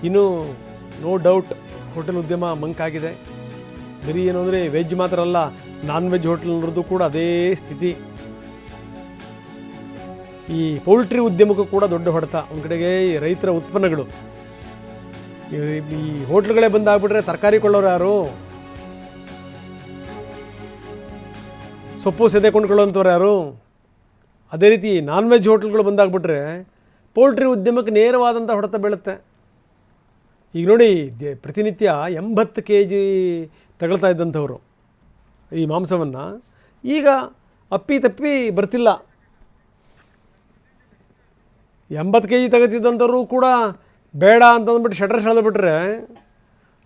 ಇನ್ನು no doubt hotel ಉದ್ಯಮ ಮಂಕಾಗಿದೆ. ಬರೀ ಏನು ಅಂದರೆ ವೆಜ್ ಮಾತ್ರ ಅಲ್ಲ, ನಾನ್ ವೆಜ್ ಹೋಟೆಲ್ನವ್ರದ್ದು ಕೂಡ ಅದೇ ಸ್ಥಿತಿ. ಈ ಪೌಲ್ಟ್ರಿ ಉದ್ಯಮಕ್ಕೂ ಕೂಡ ದೊಡ್ಡ ಹೊಡೆತ. ಒಂದು ಕಡೆಗೆ ಈ ರೈತರ ಉತ್ಪನ್ನಗಳು, ಈ ಹೋಟ್ಲುಗಳೇ ಬಂದಾಗ್ಬಿಟ್ರೆ ತರಕಾರಿ ಕೊಳ್ಳೋರು ಯಾರು? ಸೊಪ್ಪು ಸೆದೆ ಕೊಂಡ್ಕೊಳ್ಳೋಂಥವ್ರು ಯಾರು? ಅದೇ ರೀತಿ ನಾನ್ ವೆಜ್ ಹೋಟ್ಲ್ಗಳು ಬಂದಾಗ್ಬಿಟ್ರೆ ಪೌಲ್ಟ್ರಿ ಉದ್ಯಮಕ್ಕೆ ನೇರವಾದಂಥ ಹೊಡೆತ ಬೀಳುತ್ತೆ. ಈಗ ನೋಡಿ, ಪ್ರತಿನಿತ್ಯ 80 kg ತಗೊಳ್ತಾ ಇದ್ದಂಥವ್ರು ಈ ಮಾಂಸವನ್ನು ಈಗ ಅಪ್ಪಿ ಬರ್ತಿಲ್ಲ. 80 kg ತಗೋತಿದ್ದಂಥವ್ರು ಕೂಡ ಬೇಡ ಅಂತಂದ್ಬಿಟ್ಟು ಶಟರ್ ಸೆಳೆದ್ಬಿಟ್ರೆ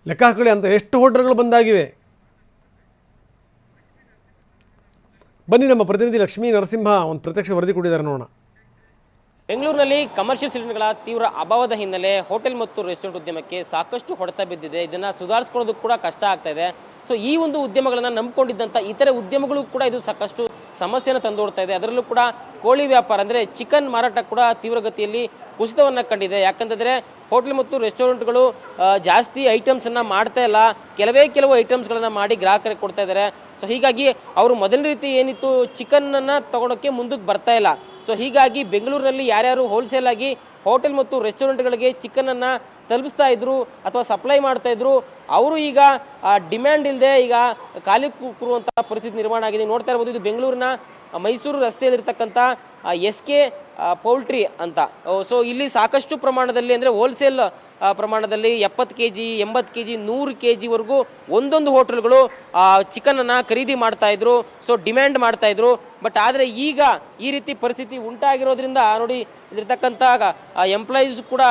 ಲೆಕ್ಕ ಹಾಕೊಳ್ಳಿ ಅಂತ ಎಷ್ಟು ಹೋಟ್ಲ್ಗಳು ಬಂದಾಗಿವೆ. ಬನ್ನಿ, ನಮ್ಮ ಪ್ರತಿನಿಧಿ ಲಕ್ಷ್ಮೀ ನರಸಿಂಹ ಒಂದು ಪ್ರತ್ಯಕ್ಷ ವರದಿ ಕೊಟ್ಟಿದ್ದಾರೆ, ನೋಡೋಣ. ಬೆಂಗಳೂರಿನಲ್ಲಿ ಕಮರ್ಷಿಯಲ್ ಸಿಲಿಂಡರ್ಗಳ ತೀವ್ರ ಅಭಾವದ ಹಿನ್ನೆಲೆ ಹೋಟೆಲ್ ಮತ್ತು ರೆಸ್ಟೋರೆಂಟ್ ಉದ್ಯಮಕ್ಕೆ ಸಾಕಷ್ಟು ಹೊಡೆತ ಬಿದ್ದಿದೆ. ಇದನ್ನು ಸುಧಾರಿಸ್ಕೊಳ್ಳೋದು ಕೂಡ ಕಷ್ಟ ಆಗ್ತಾ ಇದೆ. ಸೊ ಈ ಒಂದು ಉದ್ಯಮಗಳನ್ನು ನಂಬಿಕೊಂಡಿದ್ದಂಥ ಇತರೆ ಉದ್ಯಮಗಳು ಕೂಡ ಇದು ಸಾಕಷ್ಟು ಸಮಸ್ಯೆಯನ್ನು ತಂದೊಡ್ತಾ ಇದೆ. ಅದರಲ್ಲೂ ಕೂಡ ಕೋಳಿ ವ್ಯಾಪಾರ ಅಂದರೆ ಚಿಕನ್ ಮಾರಾಟ ಕೂಡ ತೀವ್ರಗತಿಯಲ್ಲಿ ಕುಸಿತವನ್ನು ಕಂಡಿದೆ. ಯಾಕಂತಂದರೆ ಹೋಟೆಲ್ ಮತ್ತು ರೆಸ್ಟೋರೆಂಟ್ಗಳು ಜಾಸ್ತಿ ಐಟಮ್ಸನ್ನು ಮಾಡ್ತಾ ಇಲ್ಲ, ಕೆಲವು ಐಟಮ್ಸ್ಗಳನ್ನು ಮಾಡಿ ಗ್ರಾಹಕರಿಗೆ ಕೊಡ್ತಾ ಇದ್ದಾರೆ. ಸೊ ಹೀಗಾಗಿ ಅವರು ಮೊದಲನೇ ರೀತಿ ಏನಿತ್ತು ಚಿಕನ್ನನ್ನು ತಗೊಳಕ್ಕೆ ಮುಂದಕ್ಕೆ ಬರ್ತಾ ಇಲ್ಲ. ಸೊ ಹೀಗಾಗಿ ಬೆಂಗಳೂರಿನಲ್ಲಿ ಯಾರ್ಯಾರು ಹೋಲ್ಸೇಲ್ ಆಗಿ ಹೋಟೆಲ್ ಮತ್ತು ರೆಸ್ಟೋರೆಂಟ್ಗಳಿಗೆ ಚಿಕನನ್ನು ತಲುಪಿಸ್ತಾ ಇದ್ರು ಅಥವಾ ಸಪ್ಲೈ ಮಾಡ್ತಾ ಇದ್ರು, ಅವರು ಈಗ ಡಿಮ್ಯಾಂಡ್ ಇಲ್ಲದೆ ಈಗ ಖಾಲಿ ಕೂರುವಂಥ ಪರಿಸ್ಥಿತಿ ನಿರ್ಮಾಣ ಆಗಿದೆ. ನೋಡ್ತಾ ಇರ್ಬೋದು, ಇದು ಬೆಂಗಳೂರಿನ ಮೈಸೂರು ರಸ್ತೆಯಲ್ಲಿರ್ತಕ್ಕಂಥ SK ಪೌಲ್ಟ್ರಿ ಅಂತ. ಸೊ ಇಲ್ಲಿ ಸಾಕಷ್ಟು ಪ್ರಮಾಣದಲ್ಲಿ ಅಂದರೆ ಹೋಲ್ಸೇಲ್ ಪ್ರಮಾಣದಲ್ಲಿ 70 kg 80 kg 100 kg ವರೆಗೂ ಒಂದೊಂದು ಹೋಟೆಲ್ಗಳು ಚಿಕನನ್ನು ಖರೀದಿ ಮಾಡ್ತಾ ಇದ್ರು. ಸೊ ಡಿಮ್ಯಾಂಡ್ ಮಾಡ್ತಾ ಇದ್ರು. ಬಟ್ ಆದರೆ ಈಗ ಈ ರೀತಿ ಪರಿಸ್ಥಿತಿ ಉಂಟಾಗಿರೋದ್ರಿಂದ ನೋಡಿ, ಇಲ್ಲಿರ್ತಕ್ಕಂಥ ಎಂಪ್ಲಾಯೀಸ್ ಕೂಡ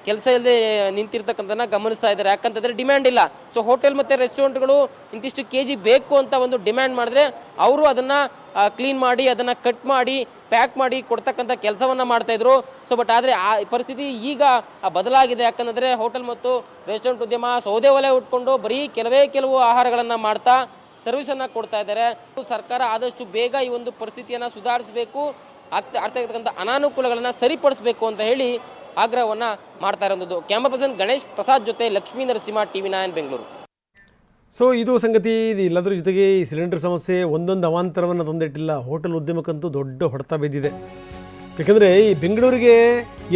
ಕೆಲಸ ಇಲ್ಲದೆ ನಿಂತಿರ್ತಕ್ಕಂಥದ್ದನ್ನ ಗಮನಿಸ್ತಾ ಇದ್ದಾರೆ. ಯಾಕಂತಂದರೆ ಡಿಮ್ಯಾಂಡ್ ಇಲ್ಲ. ಸೊ ಹೋಟೆಲ್ ಮತ್ತು ರೆಸ್ಟೋರೆಂಟ್ಗಳು ಇಂತಿಷ್ಟು kg ಬೇಕು ಅಂತ ಒಂದು ಡಿಮ್ಯಾಂಡ್ ಮಾಡಿದ್ರೆ ಅವರು ಅದನ್ನು ಕ್ಲೀನ್ ಮಾಡಿ, ಅದನ್ನು ಕಟ್ ಮಾಡಿ, ಪ್ಯಾಕ್ ಮಾಡಿ ಕೊಡ್ತಕ್ಕಂಥ ಕೆಲಸವನ್ನು ಮಾಡ್ತಾ ಇದ್ರು. ಸೊ ಬಟ್ ಆದರೆ ಆ ಪರಿಸ್ಥಿತಿ ಈಗ ಬದಲಾಗಿದೆ. ಯಾಕಂದರೆ ಹೋಟೆಲ್ ಮತ್ತು ರೆಸ್ಟೋರೆಂಟ್ ಉದ್ಯಮ ಸೌದೆ ಒಲೆ ಉಟ್ಕೊಂಡು ಬರೀ ಕೆಲವು ಆಹಾರಗಳನ್ನು ಮಾಡ್ತಾ ಸರ್ವಿಸನ್ನು ಕೊಡ್ತಾ ಇದ್ದಾರೆ. ಸರ್ಕಾರ ಆದಷ್ಟು ಬೇಗ ಈ ಒಂದು ಪರಿಸ್ಥಿತಿಯನ್ನು ಸುಧಾರಿಸಬೇಕು, ಆಗ್ತಾ ಇರ್ತಕ್ಕಂಥ ಅನಾನುಕೂಲಗಳನ್ನು ಸರಿಪಡಿಸಬೇಕು ಅಂತ ಹೇಳಿ ಆಗ್ರಹವನ್ನು ಮಾಡ್ತಾ ಇರೋದು. ಕ್ಯಾಮರಾ ಪರ್ಸನ್ ಗಣೇಶ್ ಪ್ರಸಾದ್ ಜೊತೆ ಲಕ್ಷ್ಮೀ ನರಸಿಂಹ, TV9 ಬೆಂಗಳೂರು. ಸೊ ಇದು ಸಂಗತಿ. ಇದು ಎಲ್ಲದರ ಜೊತೆಗೆ ಈ ಸಿಲಿಂಡರ್ ಸಮಸ್ಯೆ ಒಂದೊಂದು ಅವಾಂತರವನ್ನು ತಂದಿಟ್ಟಿಲ್ಲ. ಹೋಟೆಲ್ ಉದ್ಯಮಕ್ಕಂತೂ ದೊಡ್ಡ ಹೊಡೆತ ಬಿದ್ದಿದೆ. ಯಾಕಂದರೆ ಈ ಬೆಂಗಳೂರಿಗೆ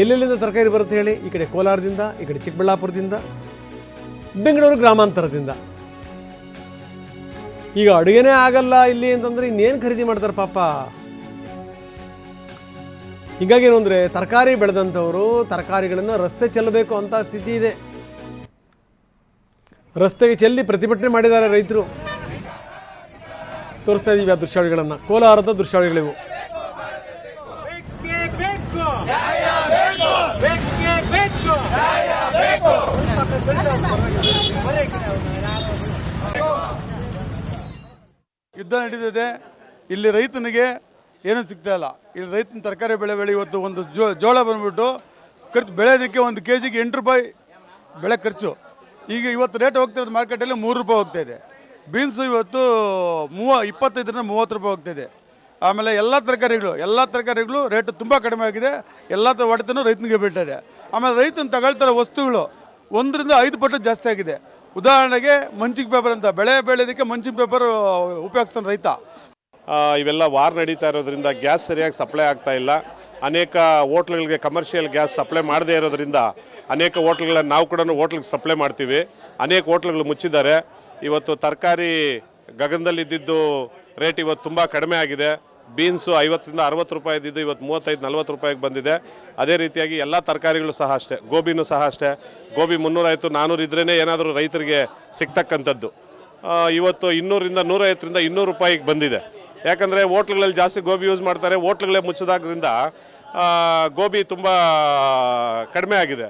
ಎಲ್ಲೆಲ್ಲಿಂದ ತರಕಾರಿ ಬರುತ್ತೆ ಹೇಳಿ? ಈ ಕಡೆ ಕೋಲಾರದಿಂದ, ಈ ಕಡೆ ಚಿಕ್ಕಬಳ್ಳಾಪುರದಿಂದ, ಬೆಂಗಳೂರು ಗ್ರಾಮಾಂತರದಿಂದ. ಈಗ ಅಡುಗೆನೇ ಆಗಲ್ಲ ಇಲ್ಲಿ ಅಂತಂದರೆ ಇನ್ನೇನು ಖರೀದಿ ಮಾಡ್ತಾರೆ ಪಾಪ. ಹೀಗಾಗಿ ಏನು ಅಂದರೆ ತರಕಾರಿ ಬೆಳೆದಂಥವರು ತರಕಾರಿಗಳನ್ನು ರಸ್ತೆ ಚೆಲ್ಲಬೇಕು ಅಂತ ಸ್ಥಿತಿ ಇದೆ. ರಸ್ತೆಗೆ ಚೆಲ್ಲಿ ಪ್ರತಿಭಟನೆ ಮಾಡಿದ್ದಾರೆ ರೈತರು. ತೋರಿಸ್ತಾ ಇದ್ದೀವಿ ಆ ದೃಶ್ಯಾವಳಿಗಳನ್ನು, ಕೋಲಾರದ ದೃಶ್ಯಾವಳಿಗಳಿವು. ಯುದ್ಧ ನಡೀತಿದೆ. ಇಲ್ಲಿ ರೈತನಿಗೆ ಏನೂ ಸಿಗ್ತಾ ಇಲ್ಲ. ಇಲ್ಲಿ ರೈತನ ತರಕಾರಿ ಬೆಳೆ ಇವತ್ತು ಒಂದು ಜೋಳ ಬಂದ್ಬಿಟ್ಟು ಖರ್ಚು ಬೆಳೆಯೋದಕ್ಕೆ 1 kg 8 ರೂಪಾಯಿ ಬೆಳೆ ಖರ್ಚು. ಈಗ ಇವತ್ತು ರೇಟ್ ಹೋಗ್ತಿರೋದು ಮಾರ್ಕೆಟಲ್ಲಿ 3 ರೂಪಾಯಿ ಹೋಗ್ತಾ ಇದೆ. ಬೀನ್ಸು ಇವತ್ತು 25ರಿಂದ 30 ರೂಪಾಯಿ ಹೋಗ್ತಾ ಇದೆ. ಆಮೇಲೆ ಎಲ್ಲ ತರಕಾರಿಗಳು ರೇಟು ತುಂಬ ಕಡಿಮೆ ಆಗಿದೆ. ಎಲ್ಲ ಹೊಡೆತನೂ ರೈತನಿಗೆ ಬೀಳ್ತಾ. ಆಮೇಲೆ ರೈತನ ತಗೊಳ್ತಾರೋ ವಸ್ತುಗಳು 1ರಿಂದ 5 ಪಟ್ಟು ಜಾಸ್ತಿ ಆಗಿದೆ. ಉದಾಹರಣೆಗೆ ಮಂಚಿಂಗ್ ಪೇಪರ್ ಅಂತ ಬೆಳೆ ಬೆಳೆಯೋದಕ್ಕೆ ಮಂಚಿಂಗ್ ಪೇಪರ್ ಉಪಯೋಗಿಸ್ತಾನೆ ರೈತ. ಇವೆಲ್ಲ ವಾರ್ ನಡೀತಾ ಇರೋದ್ರಿಂದ ಗ್ಯಾಸ್ ಸರಿಯಾಗಿ ಸಪ್ಲೈ ಆಗ್ತಾ ಇಲ್ಲ. ಅನೇಕ ಹೋಟ್ಲ್ಗಳಿಗೆ ಕಮರ್ಷಿಯಲ್ ಗ್ಯಾಸ್ ಸಪ್ಲೈ ಮಾಡದೇ ಇರೋದ್ರಿಂದ ಅನೇಕ ಹೋಟ್ಲ್ಗಳನ್ನು ನಾವು ಕೂಡ ಹೋಟ್ಲಿಗೆ ಸಪ್ಲೈ ಮಾಡ್ತೀವಿ. ಅನೇಕ ಹೋಟ್ಲ್ಗಳು ಮುಚ್ಚಿದ್ದಾರೆ. ಇವತ್ತು ತರಕಾರಿ ಗಗನದಲ್ಲಿದ್ದು ರೇಟ್ ಇವತ್ತು ತುಂಬ ಕಡಿಮೆ ಆಗಿದೆ. ಬೀನ್ಸು 50ರಿಂದ 60 ರೂಪಾಯಿ ಇದ್ದಿದ್ದು ಇವತ್ತು 35-40 ರೂಪಾಯಿಗೆ ಬಂದಿದೆ. ಅದೇ ರೀತಿಯಾಗಿ ಎಲ್ಲ ತರಕಾರಿಗಳು ಸಹ ಅಷ್ಟೇ, ಗೋಬಿನೂ ಸಹ ಅಷ್ಟೇ. ಗೋಬಿ 350-400 ಇದ್ರೇ ಏನಾದರೂ ರೈತರಿಗೆ ಸಿಗ್ತಕ್ಕಂಥದ್ದು. ಇವತ್ತು 200ರಿಂದ 150ರಿಂದ 200 ರೂಪಾಯಿಗೆ ಬಂದಿದೆ. ಯಾಕಂದರೆ ಹೋಟ್ಲುಗಳಲ್ಲಿ ಜಾಸ್ತಿ ಗೋಬಿ ಯೂಸ್ ಮಾಡ್ತಾರೆ. ಹೋಟ್ಲುಗಳೇ ಮುಚ್ಚಿದಾದ್ರಿಂದ ಗೋಬಿ ತುಂಬ ಕಡಿಮೆ ಆಗಿದೆ.